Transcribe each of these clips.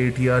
ATR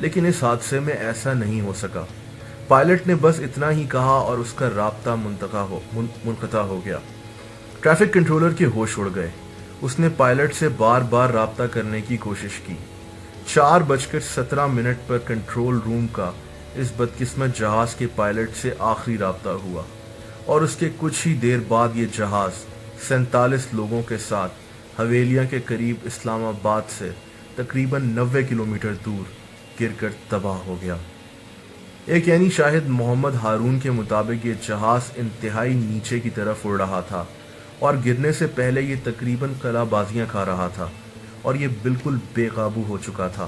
لیکن اس حادثے میں ایسا نہیں ہو سکا۔ پائلٹ نے بس اتنا ہی کہا اور اس کا رابطہ منقطع ہو گیا۔ ٹریفک کنٹرولر کے ہوش اڑ گئے۔ اس نے پائلٹ سے بار بار رابطہ کرنے کی کوشش کی۔ 4:17 پر کنٹرول روم کا اس بدقسمت جہاز کے پائلٹ سے آخری رابطہ ہوا اور اس کے کچھ ہی دیر بعد یہ جہاز 47 لوگوں کے ساتھ حویلیہ کے قریب اسلام آباد سے تقریباً 90 کلومیٹر دور گر کر تباہ ہو گیا۔ ایک یعنی شاہد محمد ہارون کے مطابق یہ جہاز انتہائی نیچے کی طرف اڑ رہا تھا اور گرنے سے پہلے یہ تقریباً قلع بازیاں کھا رہا تھا اور یہ بالکل بے قابو ہو چکا تھا۔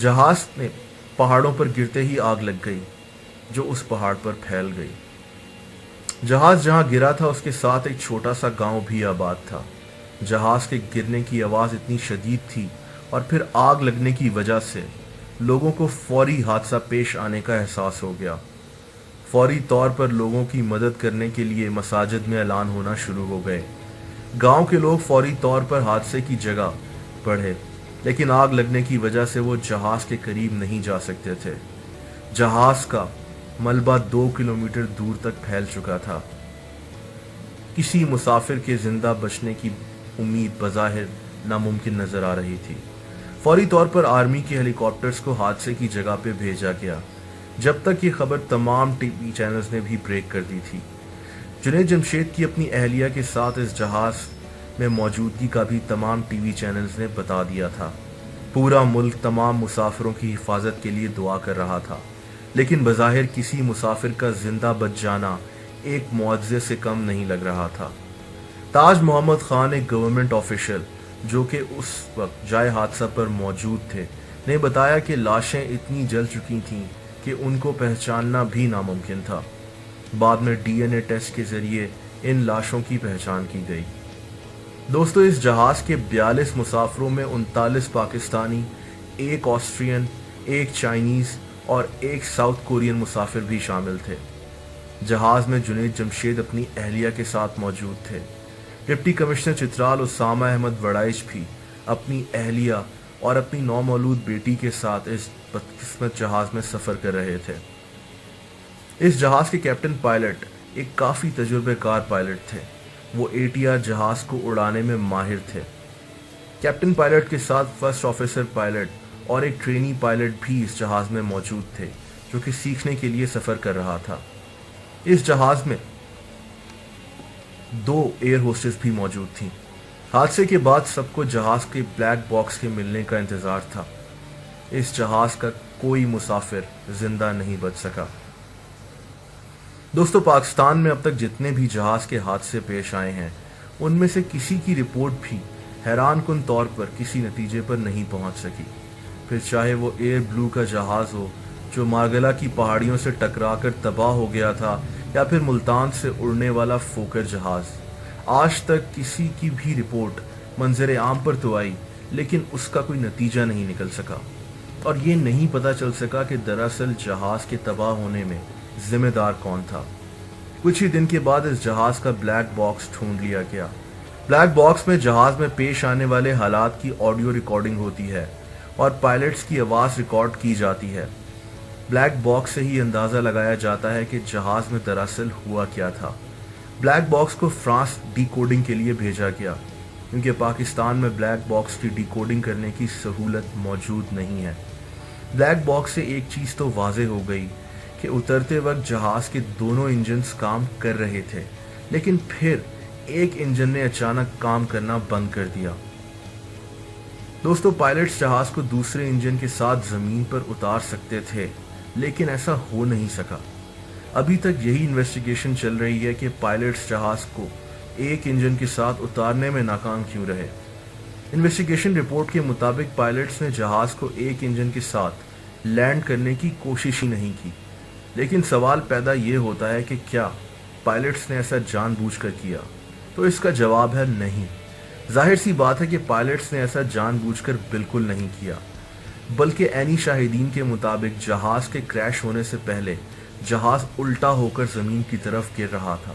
جہاز میں پہاڑوں پر گرتے ہی آگ لگ گئی جو اس پہاڑ پر پھیل گئی۔ جہاز جہاں گرا تھا اس کے ساتھ ایک چھوٹا سا گاؤں بھی آباد تھا۔ جہاز کے گرنے کی آواز اتنی شدید تھی اور پھر آگ لگنے کی وجہ سے لوگوں کو فوری حادثہ پیش آنے کا احساس ہو گیا۔ فوری طور پر لوگوں کی مدد کرنے کے لیے مساجد میں اعلان ہونا شروع ہو گئے۔ گاؤں کے لوگ فوری طور پر حادثے کی جگہ بڑھے، لیکن آگ لگنے کی وجہ سے وہ جہاز کے قریب نہیں جا سکتے تھے۔ جہاز کا ملبہ 2 کلومیٹر دور تک پھیل چکا تھا۔ کسی مسافر کے زندہ بچنے کی امید بظاہر ناممکن نظر آ رہی تھی۔ فوری طور پر آرمی کے ہیلی کاپٹرز کو حادثے کی جگہ پہ بھیجا گیا، جب تک یہ خبر تمام ٹی وی چینلز نے بھی بریک کر دی تھی۔ جنید جمشید کی اپنی اہلیہ کے ساتھ اس جہاز میں موجودگی کا بھی تمام ٹی وی چینلز نے بتا دیا تھا۔ پورا ملک تمام مسافروں کی حفاظت کے لیے دعا کر رہا تھا، لیکن بظاہر کسی مسافر کا زندہ بچ جانا ایک معجزے سے کم نہیں لگ رہا تھا۔ تاج محمد خان، ایک گورنمنٹ آفیشل جو کہ اس وقت جائے حادثہ پر موجود تھے، نے بتایا کہ لاشیں اتنی جل چکی تھیں کہ ان کو پہچاننا بھی ناممکن تھا۔ بعد میں ڈی این اے ٹیسٹ کے ذریعے ان لاشوں کی پہچان کی گئی۔ دوستو، اس جہاز کے 42 مسافروں میں 39 پاکستانی، 1 آسٹرین، 1 چائنیز اور 1 ساؤتھ کورین مسافر بھی شامل تھے۔ جہاز میں جنید جمشید اپنی اہلیہ کے ساتھ موجود تھے۔ ڈپٹی کمشنر چترال اسامہ احمد وڑائچ بھی اپنی اہلیہ اور اپنی نومولود بیٹی کے ساتھ اس بدقسمت جہاز میں سفر کر رہے تھے۔ اس جہاز کے کیپٹن پائلٹ ایک کافی تجربہ کار پائلٹ تھے۔ وہ ATR جہاز کو اڑانے میں ماہر تھے۔ کیپٹن پائلٹ کے ساتھ فرسٹ آفیسر پائلٹ اور ایک ٹرینی پائلٹ بھی اس جہاز میں موجود تھے جو کہ سیکھنے کے لیے سفر کر رہا تھا۔ اس جہاز میں 2 ایئر ہوسٹس بھی موجود تھیں۔ حادثے کے بعد سب کو جہاز کے بلیک باکس کے ملنے کا انتظار تھا۔ اس جہاز کا کوئی مسافر زندہ نہیں بچ سکا۔ دوستو، پاکستان میں اب تک جتنے بھی جہاز کے حادثے پیش آئے ہیں ان میں سے کسی کی رپورٹ بھی حیران کن طور پر کسی نتیجے پر نہیں پہنچ سکی، پھر چاہے وہ ایئر بلو کا جہاز ہو جو مارگلہ کی پہاڑیوں سے ٹکرا کر تباہ ہو گیا تھا، یا پھر ملتان سے اڑنے والا فوکر جہاز۔ آج تک کسی کی بھی رپورٹ منظر عام پر تو آئی، لیکن اس کا کوئی نتیجہ نہیں نکل سکا، اور یہ نہیں پتہ چل سکا کہ دراصل جہاز کے تباہ ہونے میں ذمہ دار کون تھا۔ کچھ ہی دن کے بعد اس جہاز کا بلیک باکس ڈھونڈ لیا گیا۔ بلیک باکس میں جہاز میں پیش آنے والے حالات کی آڈیو ریکارڈنگ ہوتی ہے اور پائلٹس کی آواز ریکارڈ کی جاتی ہے۔ بلیک باکس سے ہی اندازہ لگایا جاتا ہے کہ جہاز میں دراصل ہوا کیا تھا۔ بلیک باکس کو فرانس ڈی کوڈنگ کے لیے بھیجا گیا، کیونکہ پاکستان میں بلیک باکس کی ڈی کوڈنگ کرنے کی سہولت موجود نہیں ہے۔ بلیک باکس سے ایک چیز تو واضح ہو گئی کہ اترتے وقت جہاز کے دونوں انجنز کام کر رہے تھے، لیکن پھر ایک انجن نے اچانک کام کرنا بند کر دیا۔ دوستو، پائلٹس جہاز کو دوسرے انجن کے ساتھ زمین پر اتار سکتے تھے، لیکن ایسا ہو نہیں سکا۔ ابھی تک یہی انویسٹیگیشن چل رہی ہے کہ پائلٹس جہاز کو ایک انجن کے ساتھ اتارنے میں ناکام کیوں رہے۔ انویسٹیگیشن رپورٹ کے مطابق پائلٹس نے جہاز کو ایک انجن کے ساتھ لینڈ کرنے کی کوشش ہی نہیں کی، لیکن سوال پیدا یہ ہوتا ہے کہ کیا پائلٹس نے ایسا جان بوجھ کر کیا؟ تو اس کا جواب ہے نہیں۔ ظاہر سی بات ہے کہ پائلٹس نے ایسا جان بوجھ کر بالکل نہیں کیا، بلکہ عینی شاہدین کے مطابق جہاز کے کریش ہونے سے پہلے جہاز الٹا ہو کر زمین کی طرف گر رہا تھا،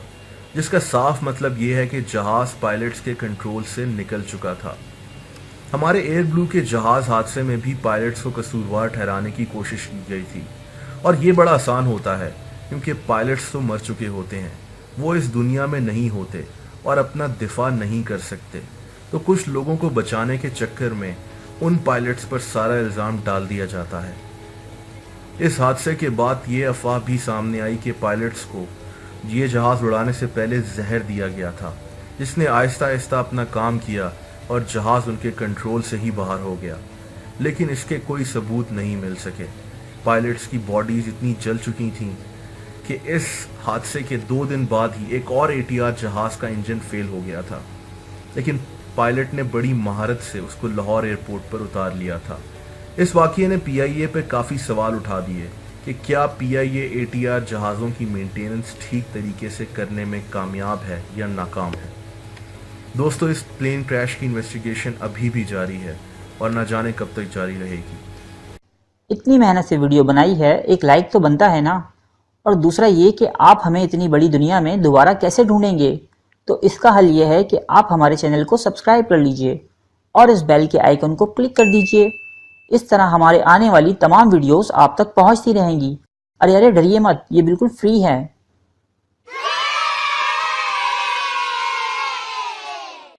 جس کا صاف مطلب یہ ہے کہ جہاز پائلٹس کے کنٹرول سے نکل چکا تھا۔ ہمارے ایئر بلو کے جہاز حادثے میں بھی پائلٹس کو قصوروار ٹھہرانے کی کوشش کی گئی تھی، اور یہ بڑا آسان ہوتا ہے کیونکہ پائلٹس تو مر چکے ہوتے ہیں، وہ اس دنیا میں نہیں ہوتے اور اپنا دفاع نہیں کر سکتے، تو کچھ لوگوں کو بچانے کے چکر میں ان پائلٹس پر سارا الزام ڈال دیا جاتا ہے۔ اس حادثے کے بعد یہ افواہ بھی سامنے آئی کہ پائلٹس کو یہ جہاز اڑانے سے پہلے زہر دیا گیا تھا، جس نے آہستہ آہستہ اپنا کام کیا اور جہاز ان کے کنٹرول سے ہی باہر ہو گیا، لیکن اس کے کوئی ثبوت نہیں مل سکے۔ پائلٹس کی باڈیز اتنی جل چکی تھیں کہ اس حادثے کے 2 دن بعد ہی ایک اور ATR جہاز کا انجن فیل ہو گیا تھا، لیکن پائلٹ نے بڑی مہارت سے اس کو لاہور ایئرپورٹ پر اتار لیا تھا۔ اس واقعے نے PIA پہ کافی سوال اٹھا دیے کہ کیا PIA ATR جہازوں کی مینٹیننس ٹھیک طریقے سے کرنے میں کامیاب ہے یا ناکام ہے۔ دوستو، اس پلین کریش کی انویسٹیگیشن ابھی بھی جاری ہے اور نہ جانے کب تک جاری رہے گی۔ اتنی محنت سے ویڈیو بنائی ہے، ایک لائک تو بنتا ہے نا، اور دوسرا یہ کہ آپ ہمیں اتنی بڑی دنیا میں دوبارہ کیسے ڈھونڈیں گے؟ تو اس کا حل یہ ہے کہ آپ ہمارے چینل کو سبسکرائب کر لیجئے اور اس بیل کے آئیکن کو کلک کر دیجئے۔ اس طرح ہمارے آنے والی تمام ویڈیوز آپ تک پہنچتی رہیں گی۔ ارے ڈریے مت، یہ بالکل فری ہے۔